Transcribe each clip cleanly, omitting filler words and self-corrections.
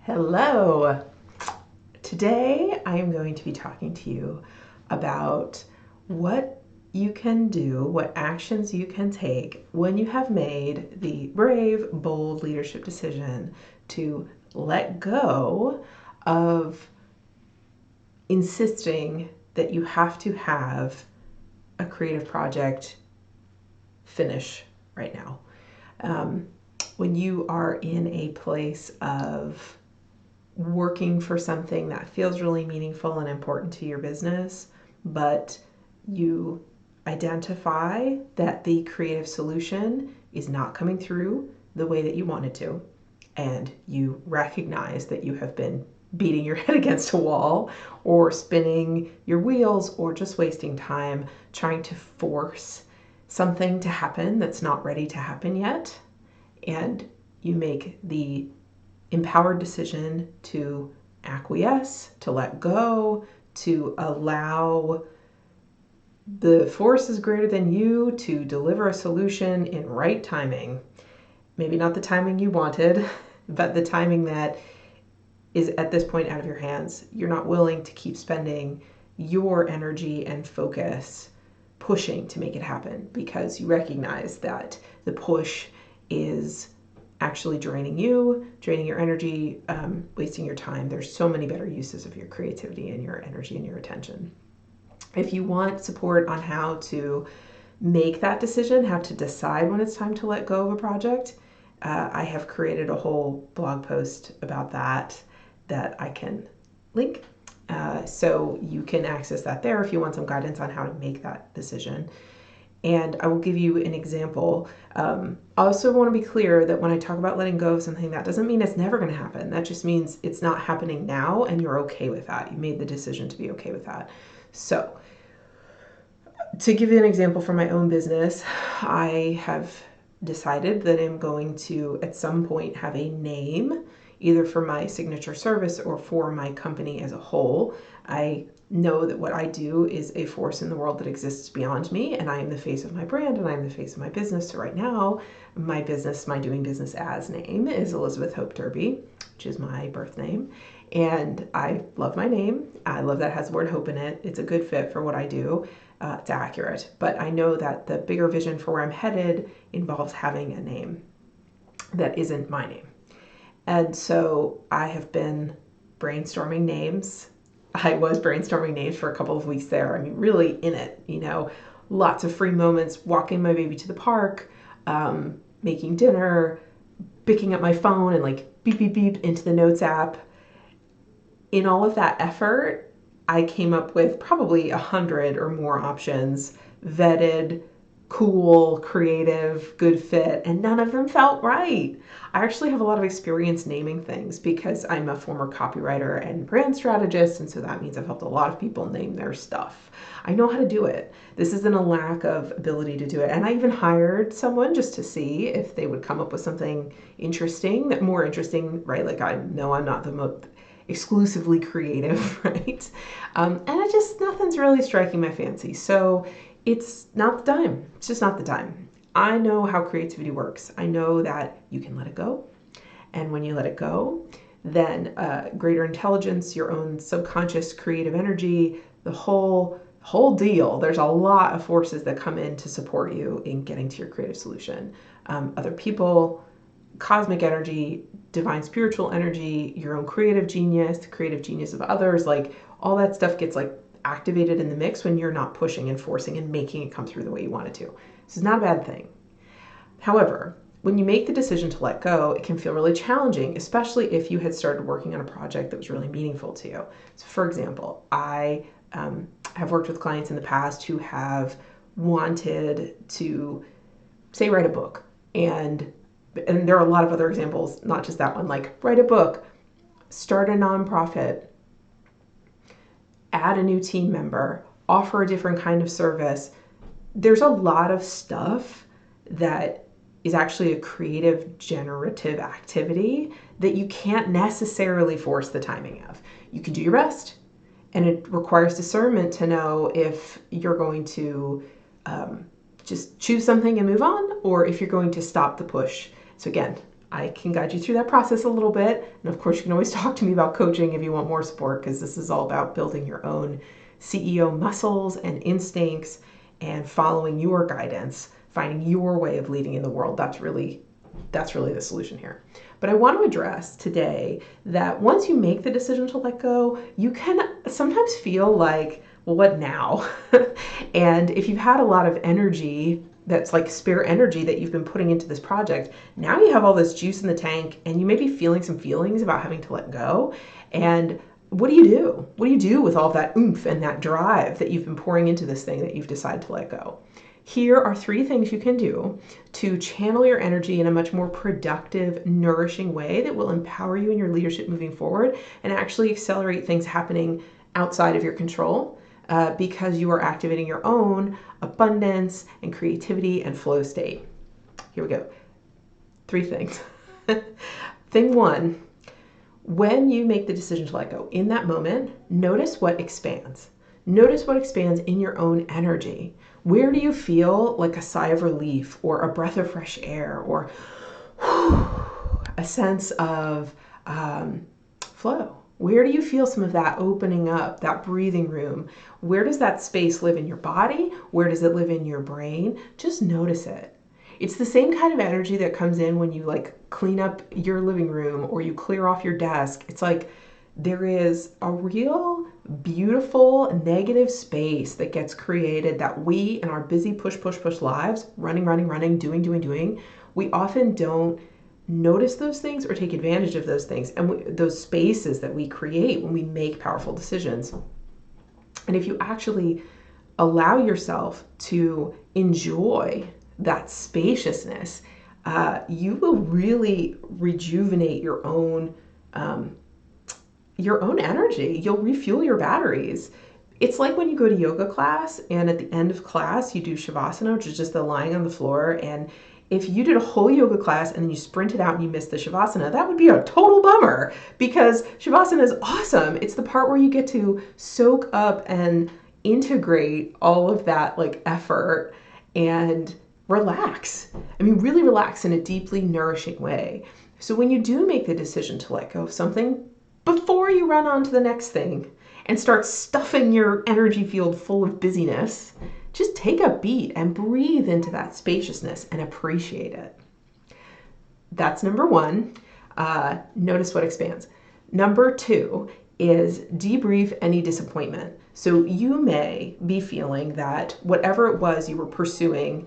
Hello. Today I am going to be talking to you about what you can do, what actions you can take when you have made the brave, bold leadership decision to let go of insisting that you have to have a creative project finish right now. When you are in a place of working for something that feels really meaningful and important to your business, but you identify that the creative solution is not coming through the way that you wanted to, and you recognize that you have been beating your head against a wall or spinning your wheels or just wasting time trying to force something to happen that's not ready to happen yet, and you make the empowered decision to acquiesce, to let go, to allow the forces greater than you to deliver a solution in right timing. Maybe not the timing you wanted, but the timing that is at this point out of your hands. You're not willing to keep spending your energy and focus pushing to make it happen because you recognize that the push is actually draining you, draining your energy, wasting your time. There's so many better uses of your creativity and your energy and your attention. If you want support on how to make that decision, how to decide when it's time to let go of a project, I have created a whole blog post about that I can link. So you can access that there if you want some guidance on how to make that decision. And I will give you an example. I also want to be clear that when I talk about letting go of something, that doesn't mean it's never going to happen. That just means it's not happening now and you're okay with that. You made the decision to be okay with that. So to give you an example from my own business, I have decided that I'm going to at some point have a name either for my signature service or for my company as a whole. I know that what I do is a force in the world that exists beyond me, and I am the face of my brand and I'm the face of my business. So right now, my business, my doing business as name is Elizabeth Hope Derby, which is my birth name. And I love my name. I love that it has the word hope in it. It's a good fit for what I do. It's accurate. But I know that the bigger vision for where I'm headed involves having a name that isn't my name. And so I have been brainstorming names. I was brainstorming names for a couple of weeks there. I mean, really in it, lots of free moments, walking my baby to the park, making dinner, picking up my phone and like beep, beep, beep into the notes app. In all of that effort, I came up with probably 100 or more options, vetted, cool, creative, good fit, and none of them felt right. I actually have a lot of experience naming things because I'm a former copywriter and brand strategist, and so that means I've helped a lot of people name their stuff. I know how to do it. This isn't a lack of ability to do it. And I even hired someone just to see if they would come up with something interesting, more interesting, right? Like I know I'm not the most exclusively creative, right? And nothing's really striking my fancy. So it's not the time. It's just not the time. I know how creativity works. I know that you can let it go. And when you let it go, then greater intelligence, your own subconscious creative energy, the whole deal. There's a lot of forces that come in to support you in getting to your creative solution. Other people, cosmic energy, divine spiritual energy, your own creative genius, the creative genius of others, like all that stuff gets like activated in the mix when you're not pushing and forcing and making it come through the way you want it to. This is not a bad thing. However, when you make the decision to let go, it can feel really challenging, especially if you had started working on a project that was really meaningful to you. So for example, I have worked with clients in the past who have wanted to, say, write a book. And there are a lot of other examples, not just that one, like write a book, start a nonprofit, add a new team member, offer a different kind of service. There's a lot of stuff that is actually a creative, generative activity that you can't necessarily force the timing of. You can do your best, and it requires discernment to know if you're going to just choose something and move on, or if you're going to stop the push. So again, I can guide you through that process a little bit. And of course, you can always talk to me about coaching if you want more support, because this is all about building your own CEO muscles and instincts and following your guidance, finding your way of leading in the world. That's really the solution here. But I want to address today that once you make the decision to let go, you can sometimes feel like, well, what now? And if you've had a lot of energy, that's like spare energy that you've been putting into this project, now you have all this juice in the tank and you may be feeling some feelings about having to let go. And what do you do? What do you do with all that oomph and that drive that you've been pouring into this thing that you've decided to let go? Here are 3 things you can do to channel your energy in a much more productive, nourishing way that will empower you in your leadership moving forward and actually accelerate things happening outside of your control, because you are activating your own abundance and creativity and flow state. Here we go. 3 things. Thing 1, when you make the decision to let go, in that moment, notice what expands. Notice what expands in your own energy. Where do you feel like a sigh of relief or a breath of fresh air or a sense of flow? Where do you feel some of that opening up, that breathing room? Where does that space live in your body? Where does it live in your brain? Just notice it. It's the same kind of energy that comes in when you like clean up your living room or you clear off your desk. It's like there is a real beautiful negative space that gets created that we in our busy push lives, running, doing, we often don't notice those things or take advantage of those things and those spaces that we create when we make powerful decisions. And if you actually allow yourself to enjoy that spaciousness, you will really rejuvenate your own energy. You'll refuel your batteries. It's like when you go to yoga class and at the end of class you do shavasana, which is just the lying on the floor. And if you did a whole yoga class and then you sprinted out and you missed the shavasana, that would be a total bummer, because shavasana is awesome. It's the part where you get to soak up and integrate all of that like effort and relax. I mean, really relax in a deeply nourishing way. So when you do make the decision to let go of something, before you run on to the next thing and start stuffing your energy field full of busyness, just take a beat and breathe into that spaciousness and appreciate it. That's number 1. Notice what expands. Number 2 is debrief any disappointment. So you may be feeling that whatever it was you were pursuing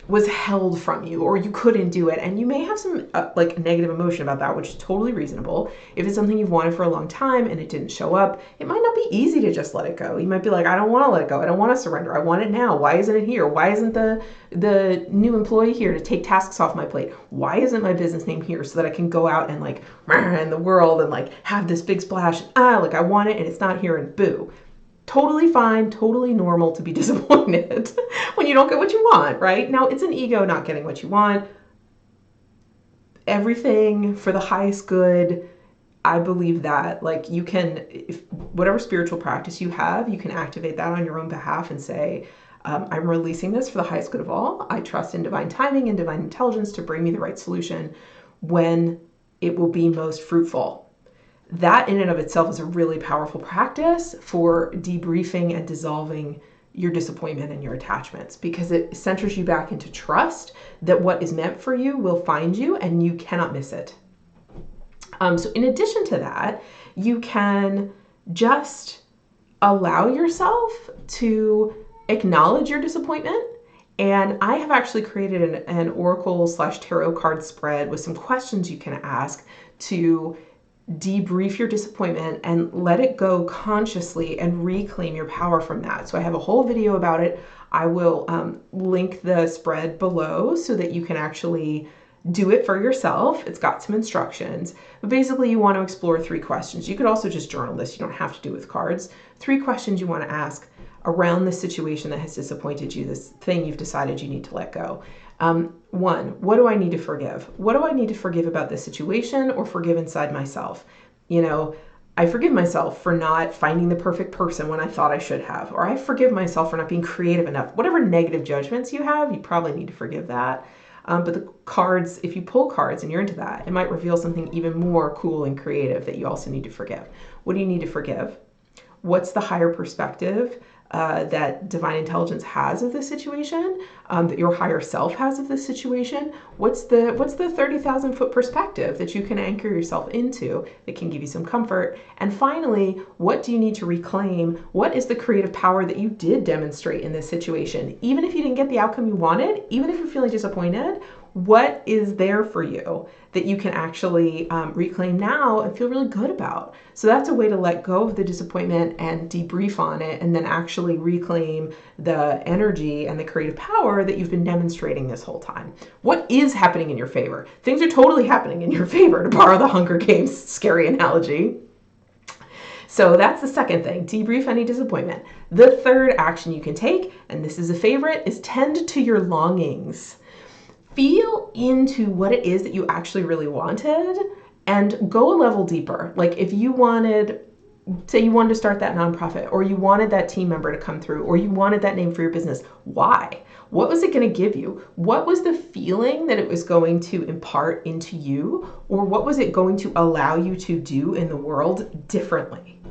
was held from you, or you couldn't do it, and you may have some like negative emotion about that, which is totally reasonable. If it's something you've wanted for a long time and it didn't show up, it might not be easy to just let it go. You might be like, I don't want to let it go. I don't want to surrender. I want it now. Why isn't it here? Why isn't the new employee here to take tasks off my plate? Why isn't my business name here so that I can go out and like in the world and like have this big splash? Like I want it and it's not here, and boo. Totally fine, totally normal to be disappointed when you don't get what you want, right? Now, it's an ego not getting what you want. Everything for the highest good. I believe that, like, you can, whatever spiritual practice you have, you can activate that on your own behalf and say, I'm releasing this for the highest good of all. I trust in divine timing and divine intelligence to bring me the right solution when it will be most fruitful. That in and of itself is a really powerful practice for debriefing and dissolving your disappointment and your attachments, because it centers you back into trust that what is meant for you will find you and you cannot miss it. So in addition to that, you can just allow yourself to acknowledge your disappointment. And I have actually created an Oracle/tarot card spread with some questions you can ask to debrief your disappointment and let it go consciously and reclaim your power from that. So I have a whole video about it. I will link the spread below so that you can actually do it for yourself. It's got some instructions, but basically you want to explore 3 questions. You could also just journal this. You don't have to do it with cards. 3 questions you want to ask around the situation that has disappointed you, this thing you've decided you need to let go. 1, what do I need to forgive? What do I need to forgive about this situation or forgive inside myself? You know, I forgive myself for not finding the perfect person when I thought I should have, or I forgive myself for not being creative enough. Whatever negative judgments you have, you probably need to forgive that. But the cards, if you pull cards and you're into that, it might reveal something even more cool and creative that you also need to forgive. What do you need to forgive? What's the higher perspective that divine intelligence has of this situation, that your higher self has of this situation? What's the 30,000 foot perspective that you can anchor yourself into that can give you some comfort? And finally, what do you need to reclaim? What is the creative power that you did demonstrate in this situation? Even if you didn't get the outcome you wanted, even if you're feeling disappointed, what is there for you that you can actually reclaim now and feel really good about? So that's a way to let go of the disappointment and debrief on it, and then actually reclaim the energy and the creative power that you've been demonstrating this whole time. What is happening in your favor? Things are totally happening in your favor, to borrow the Hunger Games scary analogy. So that's the second thing, debrief any disappointment. The third action you can take, and this is a favorite, is tend to your longings. Feel into what it is that you actually really wanted and go a level deeper. Like if you wanted, say you wanted to start that nonprofit, or you wanted that team member to come through, or you wanted that name for your business, why? What was it going to give you? What was the feeling that it was going to impart into you? Or what was it going to allow you to do in the world differently?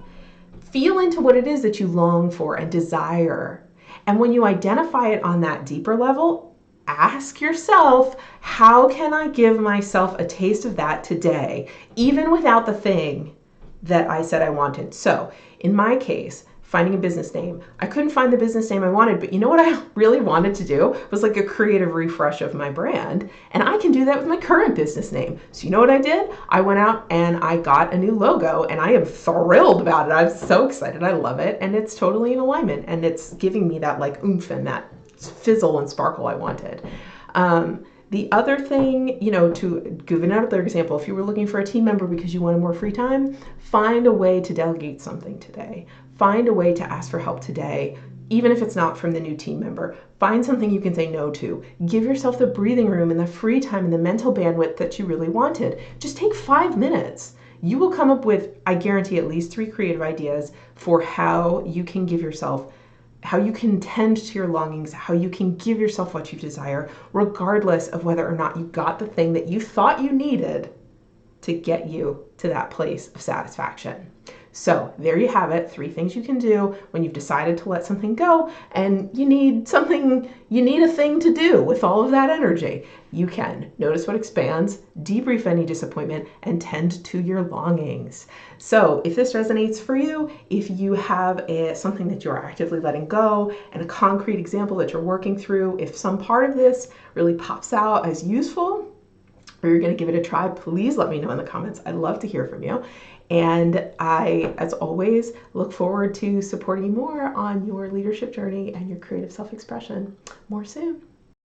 Feel into what it is that you long for and desire. And when you identify it on that deeper level, ask yourself, how can I give myself a taste of that today, even without the thing that I said I wanted? So in my case, finding a business name, I couldn't find the business name I wanted, but you know what I really wanted to do was like a creative refresh of my brand. And I can do that with my current business name. So you know what I did? I went out and I got a new logo, and I am thrilled about it. I'm so excited. I love it. And it's totally in alignment, and it's giving me that like oomph and that fizzle and sparkle I wanted. The other thing, to give another example, if you were looking for a team member because you wanted more free time, find a way to delegate something today. Find a way to ask for help today, even if it's not from the new team member. Find something you can say no to. Give yourself the breathing room and the free time and the mental bandwidth that you really wanted. Just take 5 minutes. You will come up with, I guarantee, at least 3 creative ideas for how you can give yourself, how you can tend to your longings, how you can give yourself what you desire, regardless of whether or not you got the thing that you thought you needed to get you to that place of satisfaction. So there you have it, 3 things you can do when you've decided to let something go and you need a thing to do with all of that energy. You can notice what expands, debrief any disappointment, and tend to your longings. So if this resonates for you, if you have something that you're actively letting go and a concrete example that you're working through, if some part of this really pops out as useful, or you're going to give it a try, please let me know in the comments. I'd love to hear from you. And I, as always, look forward to supporting you more on your leadership journey and your creative self-expression more soon.